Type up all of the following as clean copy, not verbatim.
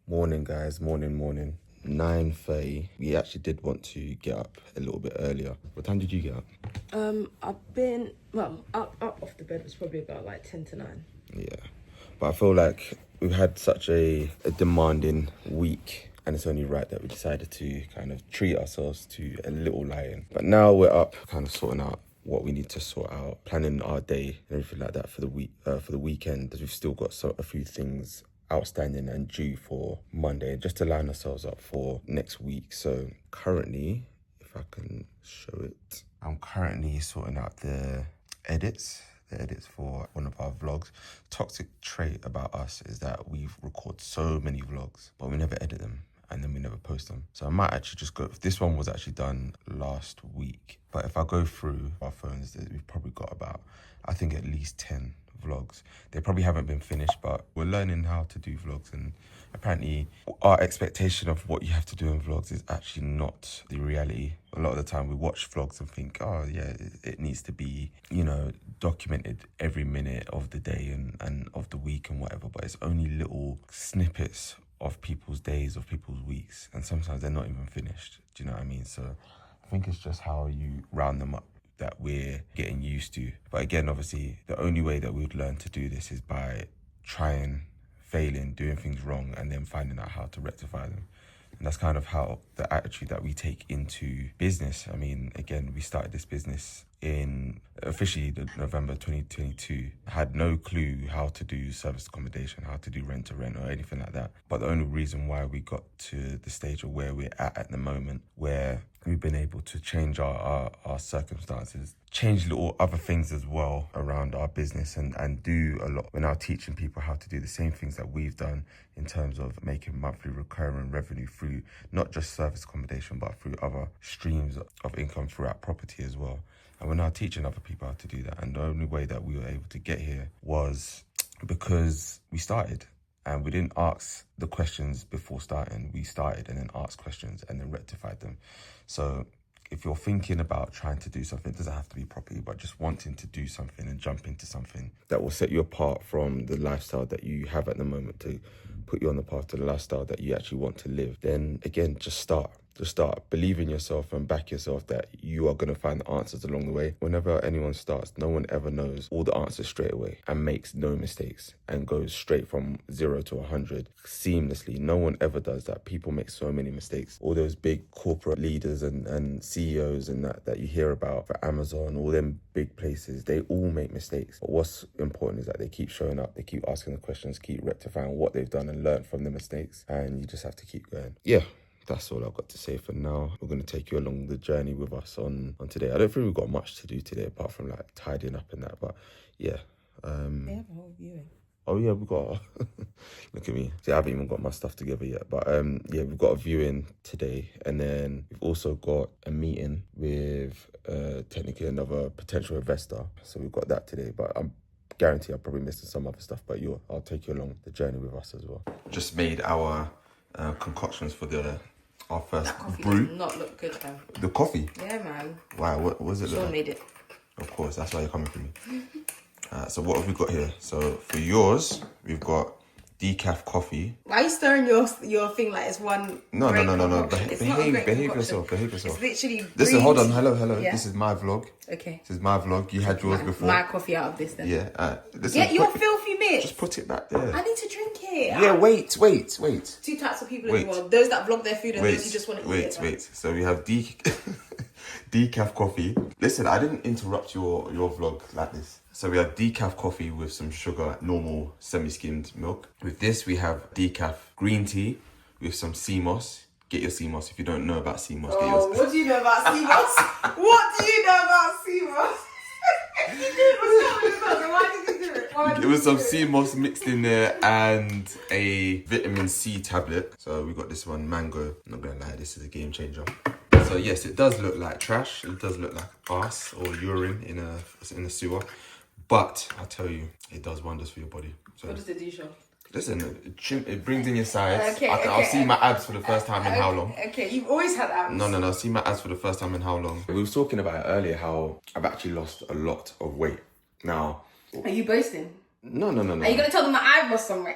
Morning, guys. Morning. 9:30. We actually did want to get up a little bit earlier. What time did you get up? I've been, up off the bed was probably about like 10 to 9. Yeah. But I feel like we've had such a demanding week, and it's only right that we decided to kind of treat ourselves to a little lie-in. But now we're up, kind of sorting out what we need to sort out, planning our day and everything like that for the weekend, as we've still got a few things outstanding and due for Monday, just to line ourselves up for next week. So currently, if I can show it, I'm currently sorting out the edits for one of our vlogs. Toxic trait about us is that we record so many vlogs, but we never edit them and then we never post them. So I might actually just go, this one was actually done last week, but if I go through our phones, we've probably got about, I think, at least 10 vlogs. They probably haven't been finished, but we're learning how to do vlogs, and apparently our expectation of what you have to do in vlogs is actually not the reality. A lot of the time we watch vlogs and think, oh yeah, it needs to be, documented every minute of the day and of the week and whatever, but it's only little snippets of people's days, of people's weeks, and sometimes they're not even finished. Do you know what I mean? So I think it's just how you round them up that we're getting used to. But again, obviously, the only way that we would learn to do this is by trying, failing, doing things wrong, and then finding out how to rectify them. And that's kind of how the attitude that we take into business. I mean, again, we started this business in officially November 2022. I had no clue how to do service accommodation, how to do rent to rent or anything like that. But the only reason why we got to the stage of where we're at the moment, where we've been able to change our circumstances, change little other things as well around our business, and do a lot. We're now teaching people how to do the same things that we've done in terms of making monthly recurring revenue through not just service accommodation, but through other streams of income throughout property as well. And we're now teaching other people how to do that. And the only way that we were able to get here was because we started. And we didn't ask the questions before starting. We started and then asked questions and then rectified them. So if you're thinking about trying to do something, it doesn't have to be properly, but just wanting to do something and jump into something that will set you apart from the lifestyle that you have at the moment, to put you on the path to the lifestyle that you actually want to live, then again, just start. Just start. Believe in yourself and back yourself that you are going to find the answers along the way. Whenever anyone starts, no one ever knows all the answers straight away and makes no mistakes and goes straight from 0 to 100 seamlessly. No one ever does that. People make so many mistakes. All those big corporate leaders and CEOs and that you hear about for Amazon, all them big places, they all make mistakes. But what's important is that they keep showing up, they keep asking the questions, keep rectifying what they've done and learn from the mistakes. And you just have to keep going. Yeah. That's all I've got to say for now. We're going to take you along the journey with us on today. I don't think we've got much to do today apart from like tidying up and that. But yeah. They have a whole viewing. Oh yeah, we've got... Look at me. See, I haven't even got my stuff together yet. But yeah, we've got a viewing today. And then we've also got a meeting with technically another potential investor. So we've got that today. But I'm guarantee I'll probably miss some other stuff. But I'll take you along the journey with us as well. Just made our concoctions for our first That coffee brew. does not look good, though. The coffee? Yeah, man. Wow, what was it? Sean made it. Of course, that's why you're coming for me. So what have we got here? So for yours, we've got decaf coffee. Why are you stirring your thing like it's one? No. It's not a great Behave concoction. yourself. It's literally. Listen, hold on. brewed. Hello. Yeah. This is my vlog. Okay. This is my vlog. You had yours before. My coffee out of this then. Yeah. Listen, Get your filthy bits. Just put it back there. I need to drink it. Yeah, wait. Two types of people in the world: those that vlog their food and those who just want to eat it. Wait. So we have decaf coffee. Listen, I didn't interrupt your vlog like this. So we have decaf coffee with some sugar, normal semi-skimmed milk. With this, we have decaf green tea with some sea moss. Get your sea moss. If you don't know about sea moss, get yours. What do you know about sea moss? What do you know about sea moss? Why did you do it? There was some sea moss mixed in there and a vitamin C tablet. So we got this one, mango. I'm not gonna lie, this is a game changer. So yes, it does look like trash. It does look like arse or urine in a sewer. But I tell you, it does wonders for your body. So, what does it do, Sean? Listen, it brings in your size. Okay, I'll see my abs for the first time in how long? Okay, you've always had abs. No, see my abs for the first time in how long? We were talking about it earlier, how I've actually lost a lot of weight. Now... Are you boasting? No. Are you going to tell them that I've lost some weight?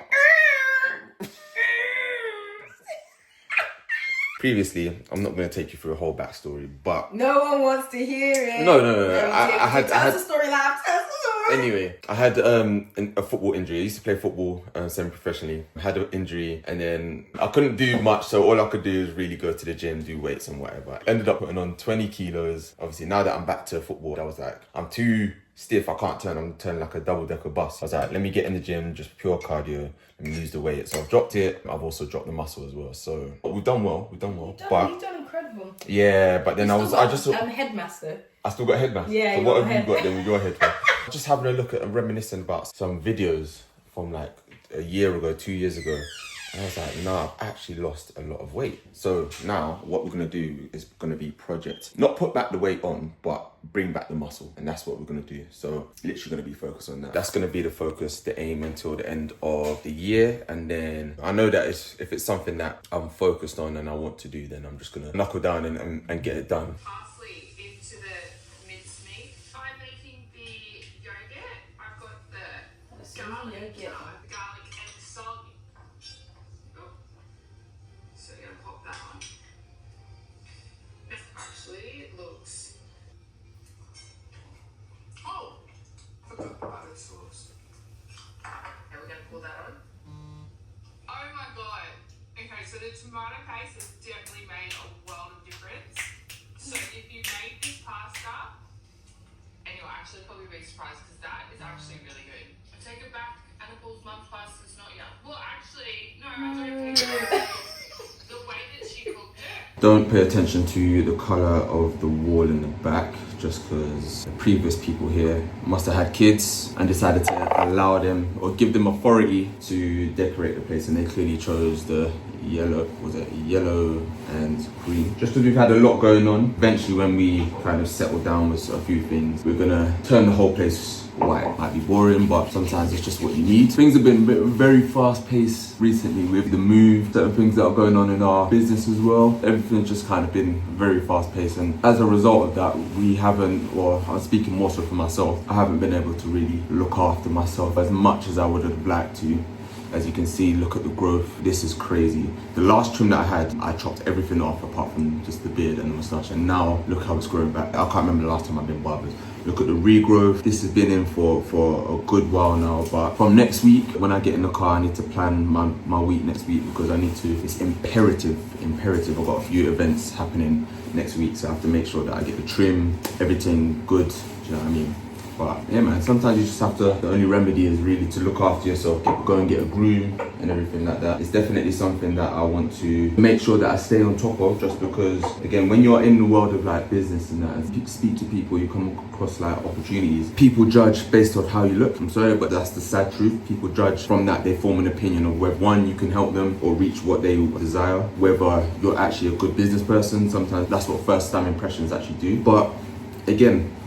previously, I'm not going to take you through a whole backstory, but No one wants to hear it. no. Tell us the story, lad. Tell us the story. Anyway, I had a football injury. I used to play football semi-professionally. I had an injury and then I couldn't do much, so all I could do was really go to the gym, do weights and whatever. I ended up putting on 20 kilos. Obviously, now that I'm back to football, I was like, I'm too stiff, I can't turn. I'm turning like a double-decker bus. I was like, let me get in the gym, just pure cardio, and lose the weight. So I've dropped it. I've also dropped the muscle as well. So we've done well. You've done incredible. Yeah, but then I'm headmaster. I still got headmaster. Yeah, so what have you got then with your headmaster? Just having a look at and reminiscing about some videos from like a year ago, 2 years ago. And I was like, nah, I've actually lost a lot of weight. So now what we're gonna do is gonna be project, not put back the weight on, but bring back the muscle. And that's what we're gonna do. So literally gonna be focused on that. That's gonna be the focus, the aim until the end of the year. And then I know that if it's something that I'm focused on and I want to do, then I'm just gonna knuckle down and get it done. Parsley into the minced meat. I'm making the yogurt. I've got the garlic and the salt. Oh. So you're gonna pop that on. It actually looks. Oh, I forgot the butter sauce. Okay, we're gonna pull that on. Oh my god. Okay, so the tomato paste has definitely made a world of difference. So if you made this pasta, and you'll actually probably be surprised because that is actually really good. I take it back, Annabelle's mum's pasta is not yet. Well, actually, no, I don't take it back. The way that she cooked it. Don't pay attention to the colour of the wall in the back, just because the previous people here must have had kids and decided to allow them or give them authority to decorate the place, and they clearly chose the yellow and green. Just because we've had a lot going on, eventually when we kind of settle down with a few things, we're gonna turn the whole place white. It might be boring, but sometimes it's just what you need. Things have been very fast paced recently with the move, certain things that are going on in our business as well. Everything's just kind of been very fast paced, and as a result of that, we haven't, or I'm speaking more so for myself, I haven't been able to really look after myself as much as I would have liked to. As you can see, look at the growth. This is crazy. The last trim that I had, I chopped everything off apart from just the beard and the moustache. And now look how it's growing back. I can't remember the last time I've been barbers. Look at the regrowth. This has been in for a good while now. But from next week, when I get in the car, I need to plan my week next week because I need to, it's imperative. I've got a few events happening next week. So I have to make sure that I get the trim, everything good. Do you know what I mean? But yeah, man, sometimes you just have to, the only remedy is really to look after yourself, go and get a groom and everything like that. It's definitely something that I want to make sure that I stay on top of, just because, again, when you're in the world of like business and that, and speak to people, you come across like opportunities. People judge based on how you look. I'm sorry, but that's the sad truth. People judge from that, they form an opinion of whether one, you can help them or reach what they desire, whether you're actually a good business person. Sometimes that's what first time impressions actually do. But again,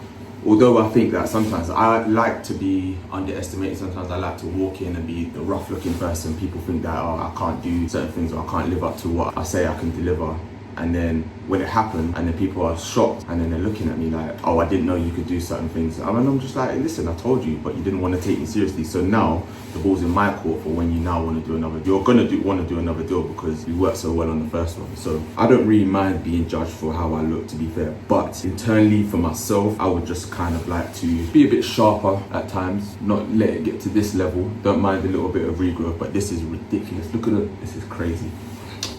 although I think that sometimes I like to be underestimated, sometimes I like to walk in and be the rough looking person. People think that, oh, I can't do certain things or I can't live up to what I say I can deliver. And then when it happened and then people are shocked and then they're looking at me like, oh, I didn't know you could do certain things. And I'm just like, listen, I told you, but you didn't want to take me seriously. So now the ball's in my court for when you now want to do another. You're going to want to do another deal because you worked so well on the first one. So I don't really mind being judged for how I look, to be fair. But internally for myself, I would just kind of like to be a bit sharper at times, not let it get to this level. Don't mind a little bit of regrowth, but this is ridiculous. Look at it, this is crazy.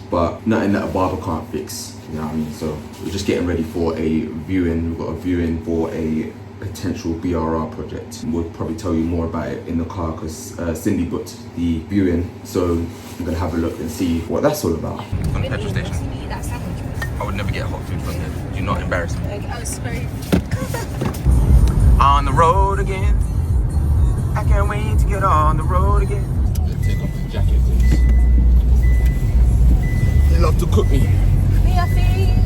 But nothing that a barber can't fix, you know what I mean? So we're just getting ready for a viewing. We've got a viewing for a potential BRR project. We'll probably tell you more about it in the car because Cindy booked the viewing. So I'm gonna have a look and see what that's all about. On the petrol station. I would never get hot food from there. Do not embarrass me. I was sorry. On the road again. I can't wait to get on the road again. Take off the jacket, please. They love to cook me. Me a feed,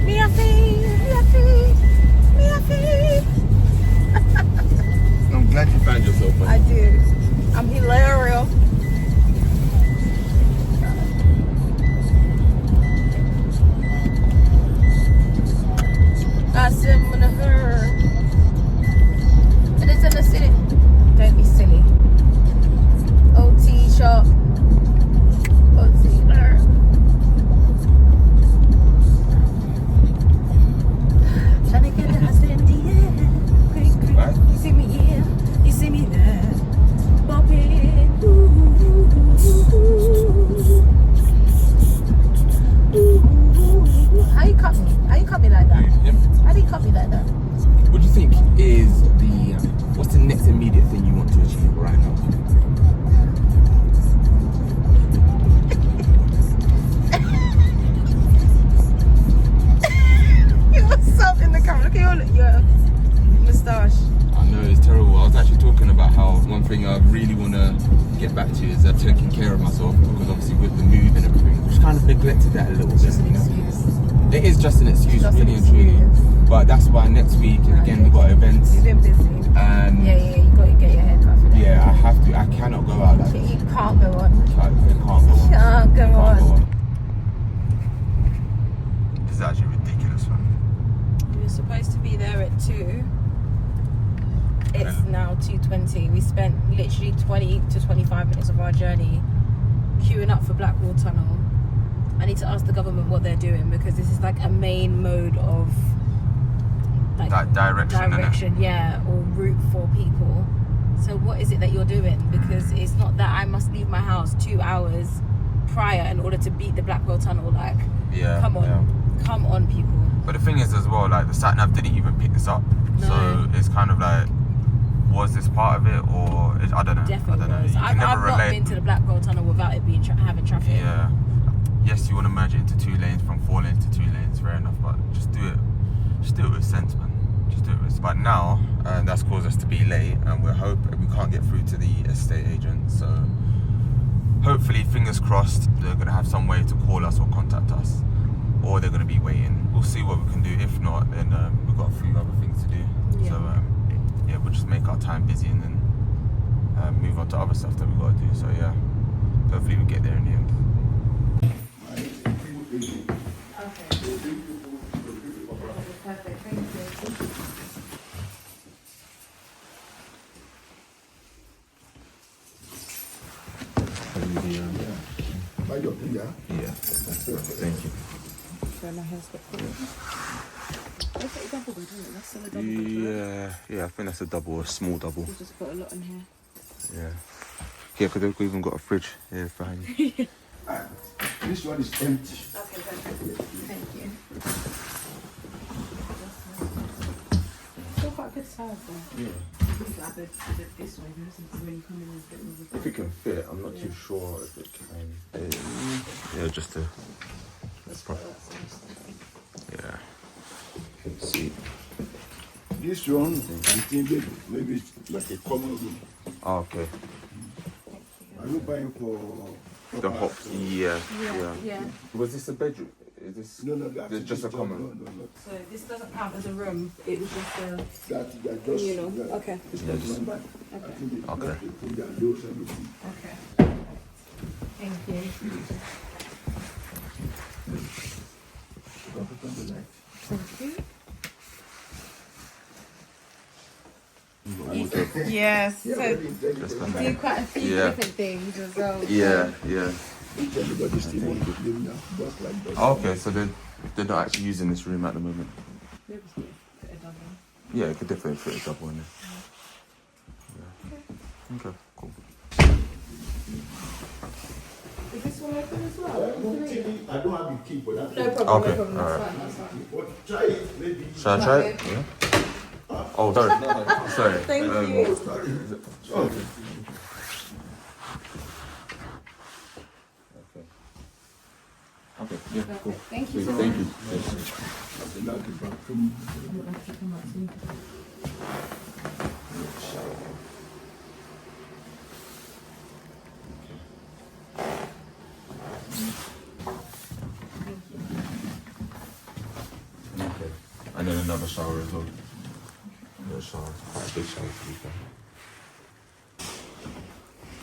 me a feed, me a feed, me a feed. I'm glad you found yourself funny. I did. I'm hilarious. I said I'm gonna her. And it's in the city. Don't be silly. OT shop. OT her. neglected that a little bit. Just an excuse. It is just an excuse, Just an really and truly. excuse. But that's why next week, again, we've got events. You've been busy. And Yeah, you got to get your hair cut for that. yeah, I have to. I cannot go out like this. You can't go on. It can't go on. Can't go on. This is actually ridiculous, man. We were supposed to be there at 2. It's now 2:20. We spent literally 20 to 25 minutes of our journey queuing up for Blackwall Tunnel. I need to ask the government what they're doing, because this is like a main mode of like That direction, innit? yeah, or route for people. So what is it that you're doing? Because it's not that I must leave my house 2 hours prior in order to beat the Blackwall Tunnel. Like, Yeah. come on, yeah. come on, people. But the thing is as well, like the sat nav didn't even pick this up. No. So it's kind of like, was this part of it, or I don't know. Definitely I don't know. was. You I've can never not relate. been to the Blackwall Tunnel without it being having traffic. Yeah. Yes, you want to merge it into 2 lanes from 4 lanes to 2 lanes, fair enough. But just do it with sense, man. Just do it with. But now that's caused us to be late, and we can't get through to the estate agent. So hopefully, fingers crossed, they're gonna have some way to call us or contact us, or they're gonna be waiting. We'll see what we can do. If not, then we've got a few other things to do. Yeah. So yeah, we'll just make our time busy and then move on to other stuff that we gotta do. So yeah, hopefully we get there in the end. Perfect, thank you. Yeah, thank you. My hair's got put. That's a double bed, isn't it? That's still a double bed. Yeah, I think that's a double, a small double. We've just put a lot in here. Yeah. Yeah, because they've even got a fridge here behind you. This one is empty. Okay, perfect. Thank you. Still quite good size though. Yeah. Like this way, when you come in and fit with If it can fit, I'm not too sure if it can. Yeah, just to. Yeah. Let's see. This one, I think maybe it's like a common room. Oh, okay. Are you buying for The hops. Yeah. Yeah. Was this a bedroom? Is this? No, that's It's just a common. No. So this doesn't count as a room. It was just a. That just. You know, yeah, okay. It's Yeah, not just- number. I Okay. think they put their doors and everything. Okay. Thank you. Thank Thank you. Okay. Yes. you. So That's do fine. quite a few Yeah. different things as well. Yeah. Everybody still want to live now, just like that. Oh, okay, so they're not actually using this room at the moment. Maybe it's a double. Yeah, it could definitely fit a double in there. Yeah. Okay, cool. Is this one open as well? I don't have the key for that. No problem. Okay, No problem. alright. That's fine. That's fine. But try it, maybe. Shall I try it? Yeah. Oh, sorry. Sorry. Thank you. Oh, Okay. Yeah. Cool. Thank you so much. Thank you. like the bathroom. Okay. And then another shower as well. Another shower. Quite a big shower to be fair.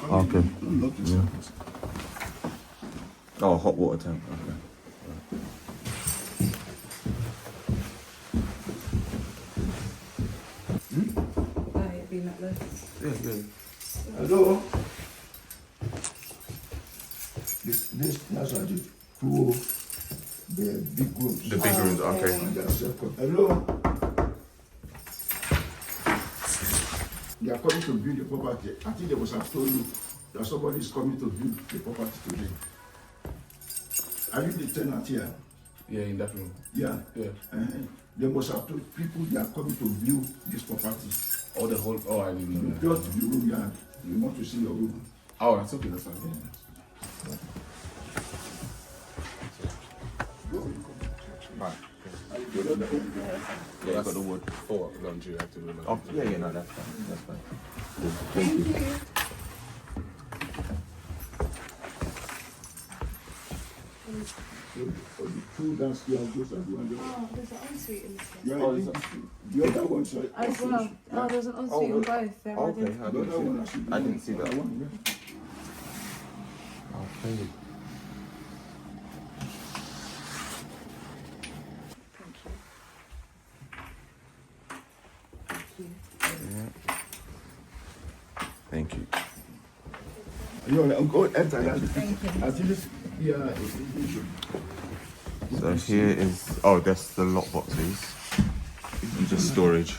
Okay. Not this Yeah. one. Oh, hot water tank. Okay. Yeah. Hello? This that's are the two the big rooms. The big rooms, okay. And there's second. Hello? They are coming to build the property. I think they must have told you that somebody is coming to build the property today. Are you the tenant here? Yeah, in that room. Yeah. Yeah. They must have told people they are coming to view this property. Oh, the whole. Oh, I didn't know that. Just the room, yeah. You want to see your room. Oh, that's okay. That's fine. Right. Yeah, I got the wood. For laundry, I have to remember. Oh, yeah, no, that's fine. That's fine. Thank you. So the two downstairs, those are the ones. Oh, there's an ensuite in this one. Yeah, the other one, sorry. As well. Oh, there's an ensuite in both. They're Okay, identical. The other one, should be I didn't see that. the one, yeah. Okay. Thank you. You know, go enter that. Thank you. As if yeah, So here is, that's the lock boxes. And just storage.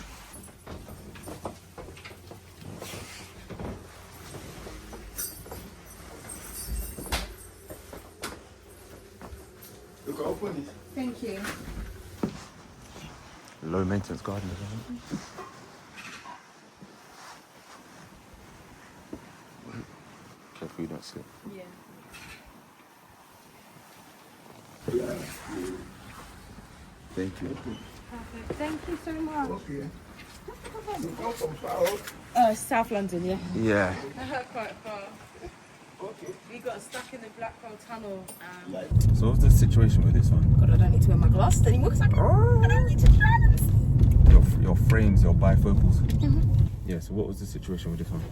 you can open it. Thank you. Low maintenance garden as well. Careful you don't slip. Yeah. Yeah. Thank you. Perfect. Thank you so much. Okay. You come from far out? South London, yeah. Yeah. Quite far. Okay. We got stuck in the Blackwell Tunnel. So what's the situation with this one? God, I don't need to wear my glasses anymore because I don't need to drive. Your frames, your bifocals. Yeah, so what was the situation with this one?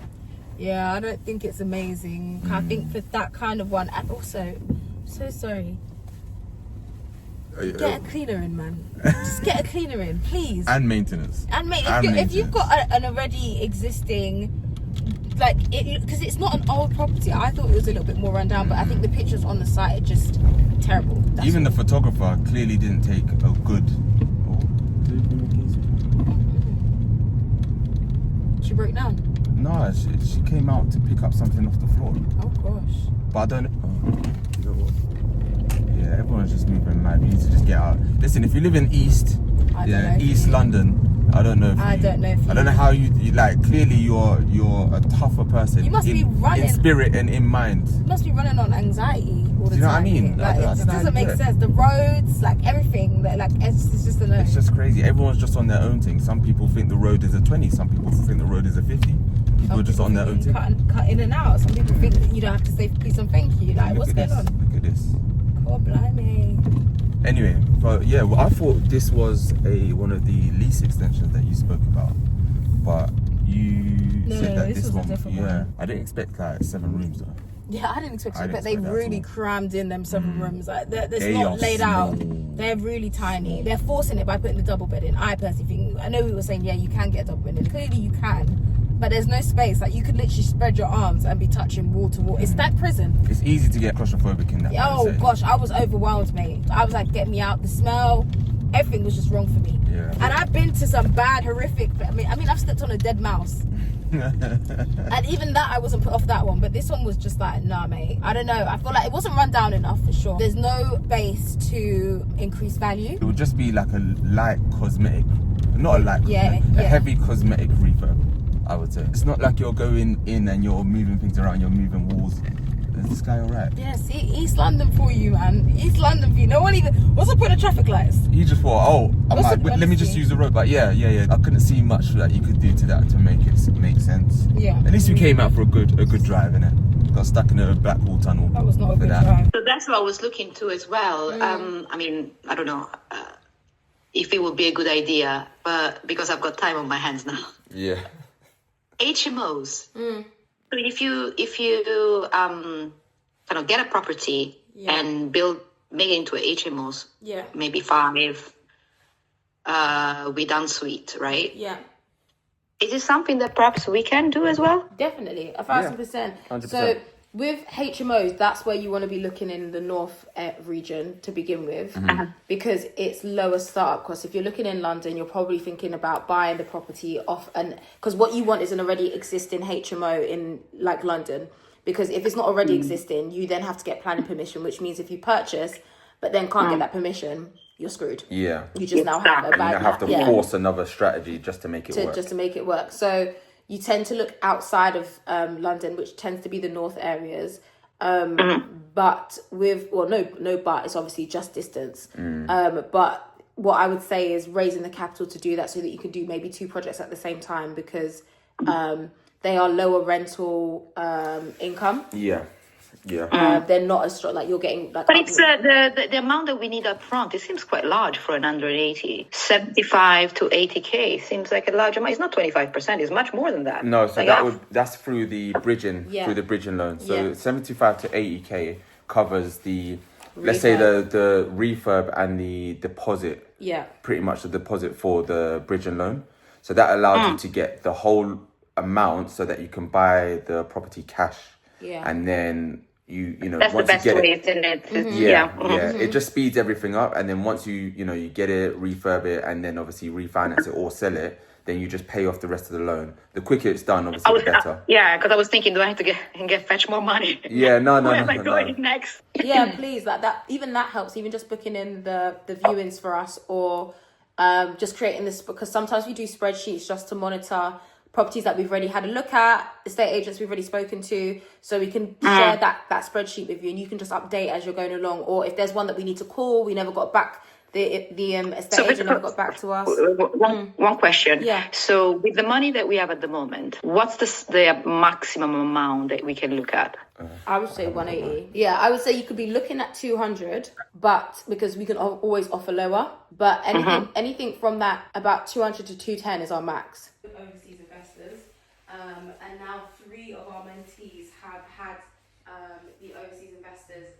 Yeah, I don't think it's amazing. I think for that kind of one, and also, I'm so sorry. Get a cleaner in, man. Just get a cleaner in, please. And maintenance. And mate, And if you've got an already existing, like, because it's not an old property. I thought it was a little bit more run down, but I think the pictures on the site are just terrible. That's Even all. the photographer clearly didn't take a good. Oh, did it bring a case? She broke down. No, she came out to pick up something off the floor. Oh gosh. But I don't know. You know what? Yeah, everyone's just moving mad. You need to just get out. Listen, if you live in East, I don't know if East you- London, I don't know if I don't know if I don't know how you like. Clearly, you're a tougher person. You must be running- in spirit and in mind. You must be running on anxiety all the Do you know what I time. mean? Like, I it don't just know how doesn't you make do it. sense. The roads, like everything, like it's just a no. It's just crazy. Everyone's just on their own thing. Some people think the road is a 20. Some people think the road is a 50. People are just on their own thing. Cut in and out. Some people think that you don't have to say please and thank you. Like, Look what's at going this. on? Look at this. God blimey. Anyway, but yeah, well, I thought this was one of the lease extensions that you spoke about, but you No, said that this this was a one, different yeah, one. I didn't expect like 7 rooms though. Yeah, I didn't expect I it, didn't but they expect that really at all. crammed in them 7 rooms. Like, they're They not are laid out. small. They're really tiny. They're forcing it by putting the double bed in. I personally think, I know we were saying, yeah, you can get a double bed in. Clearly you can. But there's no space. Like, you could literally spread your arms and be touching wall to wall. It's that prison. It's easy to get claustrophobic in that. kind of Oh setting. gosh, I was overwhelmed, mate. I was like, get me out. The smell, everything was just wrong for me. Yeah. And I've been to some bad, horrific. I mean, I've stepped on a dead mouse, and even that I wasn't put off that one. But this one was just like, nah, mate. I don't know. I feel like it wasn't run down enough for sure. There's no base to increase value. It would just be like a light cosmetic, not a light, Yeah, cosmetic, a yeah. heavy cosmetic refurb, I would say. It's not like you're going in and you're moving things around, you're moving walls. Is this guy alright? Yeah, see, East London for you, man. East London for you. No one even. What's the point of traffic lights? He just thought, I What's might, the let me just honesty? use the road. But yeah. I couldn't see much that you could do to that to make it make sense. Yeah. At least you came out for a good drive, innit? Got stuck in a Blackwall tunnel. That was not a for good that. drive. So that's what I was looking to as well. I mean, I don't know if it would be a good idea, but because I've got time on my hands now. Yeah. HMOs. So if you kind of get a property and make it into HMOs, Yeah. maybe 5 with ensuite, right? Yeah. Is it something that perhaps we can do as well? Definitely, 1,000%. 100%. So with HMOs, that's where you want to be looking in the north region to begin with, because it's lower startup costs. If you're looking in London, you're probably thinking about buying the property off, and because what you want is an already existing HMO in like London. Because if it's not already existing, you then have to get planning permission, which means if you purchase but then can't get that permission, you're screwed. Yeah. You just now have a And bad you have to yeah. force another strategy just to make it work. Just to make it work. So you tend to look outside of London, which tends to be the north areas. But with, well, no, but it's obviously just distance. But what I would say is raising the capital to do that so that you can do maybe 2 projects at the same time, because they are lower rental income. Yeah. Yeah. They're not as strong. Like you're getting like. But it's the amount that we need up front. It seems quite large for an under 80. 75 to 80k seems like a large amount. It's not 25%. It's much more than that. No, so Like that's through the bridging loan. So 75 to 80k covers the let's say the refurb and the deposit. Yeah. Pretty much the deposit for the bridging loan. So that allows you to get the whole amount so that you can buy the property cash. Yeah. And then you know that's once the best you get way, it, isn't it? yeah. It just speeds everything up, and then once you get it, refurb it, and then obviously refinance it or sell it, then you just pay off the rest of the loan. The quicker it's done, obviously, the better. Because I was thinking, do I have to fetch more money? Yeah, no. Where am I going next? Yeah, please. Like that. Even that helps. Even just booking in the viewings for us, or just creating this, because sometimes we do spreadsheets just to monitor properties that we've already had a look at, estate agents we've already spoken to, so we can share that spreadsheet with you, and you can just update as you're going along. Or if there's one that we need to call, we never got back. The estate agent never got back to us. One question. Yeah. So with the money that we have at the moment, what's the maximum amount that we can look at? I would say 180. Yeah, I would say you could be looking at 200, but because we can always offer lower. But anything from that, about 200 to 210 is our max. Overseas investors, and now 3 of our mentees have had the overseas investors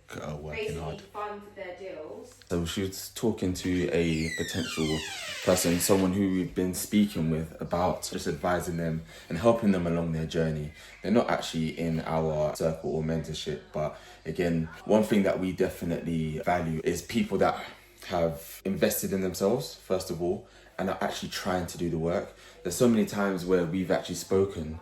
basically fund their deals. So she was talking to a potential person, someone who we've been speaking with about just advising them and helping them along their journey. They're not actually in our circle or mentorship, but again, one thing that we definitely value is people that have invested in themselves, first of all, and are actually trying to do the work. There's so many times where we've actually spoken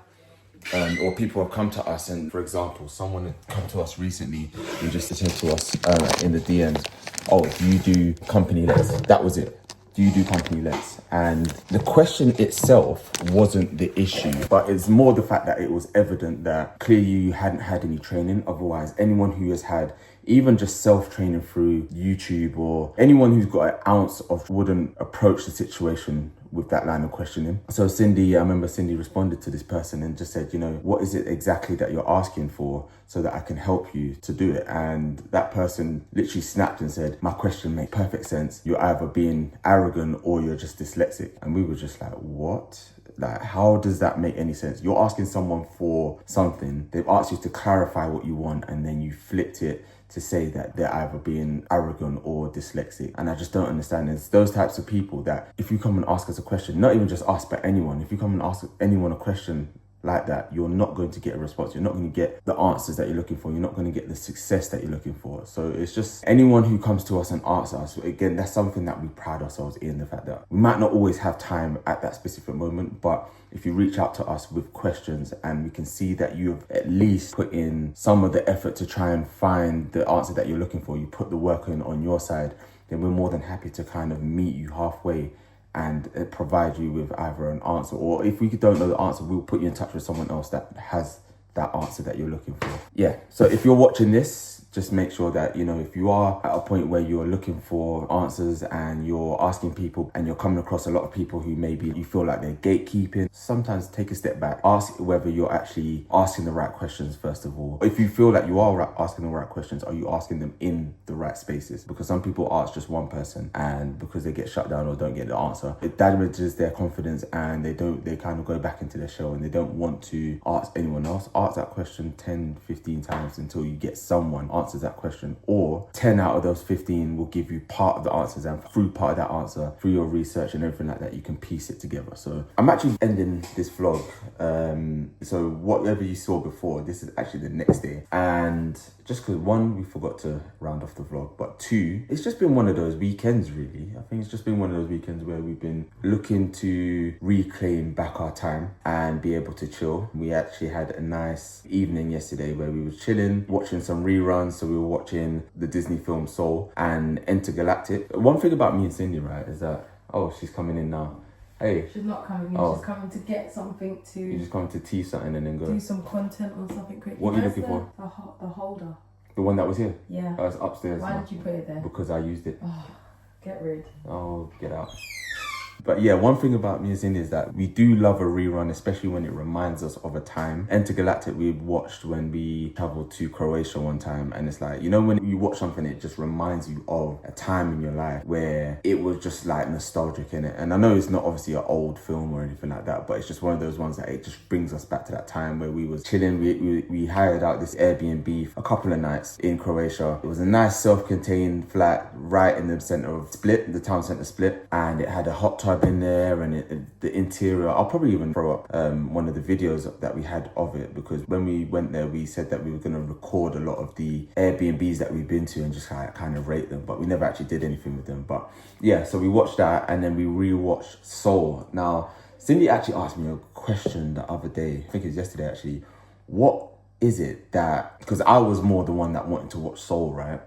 or people have come to us, and for example, someone had come to us recently who just said to us in the DMs, oh, do you do company lets? That was it. Do you do company lets? And the question itself wasn't the issue, but it's more the fact that it was evident that clearly you hadn't had any training. Otherwise, anyone who has had even just self-training through YouTube, or anyone who's got an ounce of wouldn't approach the situation with that line of questioning. So Cindy, I remember Cindy responded to this person and just said, what is it exactly that you're asking for so that I can help you to do it? And that person literally snapped and said, my question makes perfect sense. You're either being arrogant or you're just dyslexic. And we were just like, what? Like, how does that make any sense? You're asking someone for something. They've asked you to clarify what you want, and then you flipped it to say that they're either being arrogant or dyslexic. And I just don't understand. It's those types of people that if you come and ask us a question, not even just us, but anyone, if you come and ask anyone a question like that, you're not going to get a response. You're not going to get the answers that you're looking for. You're not going to get the success that you're looking for. So it's just anyone who comes to us and asks us, again, that's something that we pride ourselves in, the fact that we might not always have time at that specific moment, but if you reach out to us with questions and we can see that you've at least put in some of the effort to try and find the answer that you're looking for, you put the work in on your side, then we're more than happy to kind of meet you halfway and provide you with either an answer, or if we don't know the answer, we'll put you in touch with someone else that has that answer that you're looking for. Yeah, so if you're watching this, just make sure that, if you are at a point where you're looking for answers and you're asking people and you're coming across a lot of people who maybe you feel like they're gatekeeping, sometimes take a step back. Ask whether you're actually asking the right questions, first of all. If you feel like you are asking the right questions, are you asking them in the right spaces? Because some people ask just one person, and because they get shut down or don't get the answer, it damages their confidence, and they kind of go back into their shell and they don't want to ask anyone else. Ask that question 10, 15 times until you get someone answers that question, or 10 out of those 15 will give you part of the answers, and through part of that answer, through your research and everything like that, you can piece it together. So I'm actually ending this vlog, so whatever you saw before, this is actually the next day, and just because one, we forgot to round off the vlog, but two, it's just been one of those weekends, really. I think it's just been one of those weekends where we've been looking to reclaim back our time and be able to chill. We actually had a nice evening yesterday where we were chilling, watching some reruns. So we were watching the Disney film Soul and Intergalactic. One thing about me and Cindy, right, is that, oh, she's coming in now. Hey. She's not coming in, she's coming to get something to... You're just coming to tea something and then go... do some content or something quick. What are you looking for? The holder. The one that was here? Yeah. Oh, it's upstairs. Why did you put it there? Because I used it. Oh, get rid. Oh, get out. But yeah, one thing about me and Cindy is that we do love a rerun, especially when it reminds us of a time. Intergalactic we watched when we traveled to Croatia one time, and it's like, you know, when you watch something, it just reminds you of a time in your life where it was just like nostalgic in it. And I know it's not obviously an old film or anything like that, but it's just one of those ones that it just brings us back to that time where we was chilling. We hired out this Airbnb a couple of nights in Croatia. It was a nice self-contained flat right in the center of Split, the town center Split, and it had a hot tub in there, and the interior, I'll probably even throw up one of the videos that we had of it, because when we went there we said that we were going to record a lot of the Airbnbs that we've been to and just kind of rate them, but we never actually did anything with them. But yeah, so we watched that, and then we rewatched Soul. Now Cindy actually asked me a question the other day, I think it was yesterday actually. What is it that, because I was more the one that wanted to watch Soul, right?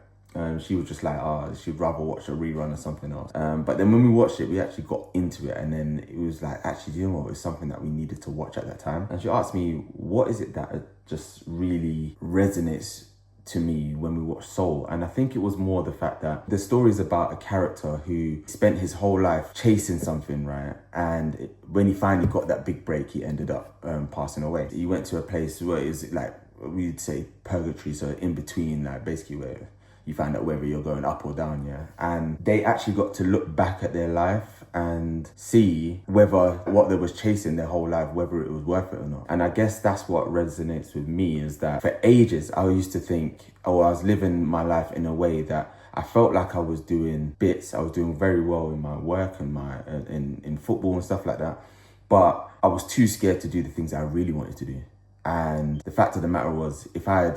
She was just like, she'd rather watch a rerun or something else. But then when we watched it, we actually got into it, and then it was like, actually, you know what? It was something that we needed to watch at that time. And she asked me, what is it that just really resonates to me when we watch Soul? And I think it was more the fact that the story is about a character who spent his whole life chasing something, right? And when he finally got that big break, he ended up passing away. He went to a place where it was like, we'd say purgatory, so in between, like basically where you find out whether you're going up or down, yeah? And they actually got to look back at their life and see whether what they was chasing their whole life, whether it was worth it or not. And I guess that's what resonates with me, is that for ages, I used to think, I was living my life in a way that I felt like I was doing bits, I was doing very well in my work and my in football and stuff like that. But I was too scared to do the things I really wanted to do. And the fact of the matter was,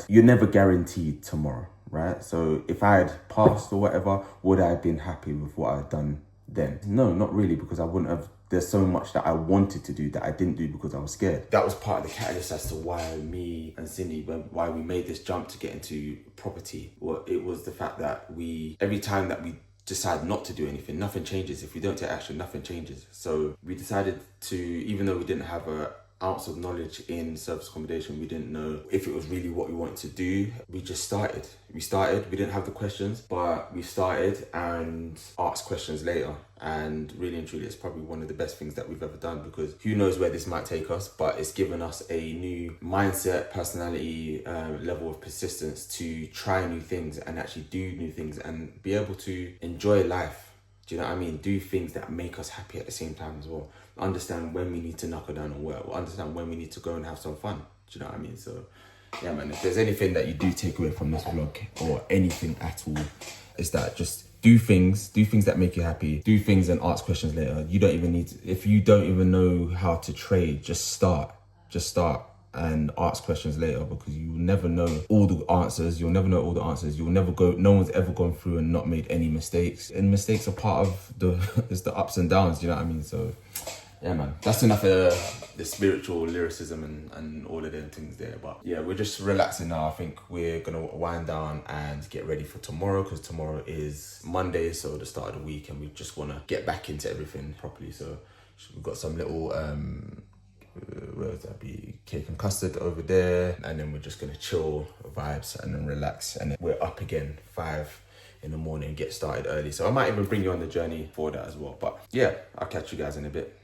you're never guaranteed tomorrow, right? So if I had passed or whatever, would I have been happy with what I had done then? No, not really, because I wouldn't have. There's so much that I wanted to do that I didn't do because I was scared. That was part of the catalyst as to why me and Cindy, why we made this jump to get into property. Well, it was the fact that every time that we decide not to do anything, nothing changes. If we don't take action, nothing changes. So we decided to, even though we didn't have an ounce of knowledge in service accommodation, we didn't know if it was really what we wanted to do, we just started. We didn't have the questions, but we started and asked questions later. And really and truly, it's probably one of the best things that we've ever done, because who knows where this might take us, but it's given us a new mindset, personality, level of persistence to try new things and actually do new things and be able to enjoy life. Do you know what I mean? Do things that make us happy at the same time as well. Understand when we need to knuckle down on work, or understand when we need to go and have some fun. Do you know what I mean? So yeah, man, if there's anything that you do take away from this vlog, or anything at all, is that just do things that make you happy, do things and ask questions later. You don't even need to, if you don't even know how to trade, just start and ask questions later, because you will never know all the answers. You'll never know all the answers. You'll never go, no one's ever gone through and not made any mistakes. And mistakes are part of it's the ups and downs, do you know what I mean? So yeah, man, that's enough of the spiritual lyricism and all of them things there. But yeah, we're just relaxing now. I think we're gonna wind down and get ready for tomorrow, because tomorrow is Monday, so the start of the week, and we just wanna get back into everything properly. So we've got some little where would that be, cake and custard over there, and then we're just gonna chill, vibes, and then relax, and then we're up again 5 in the morning, get started early. So I might even bring you on the journey for that as well. But yeah, I'll catch you guys in a bit.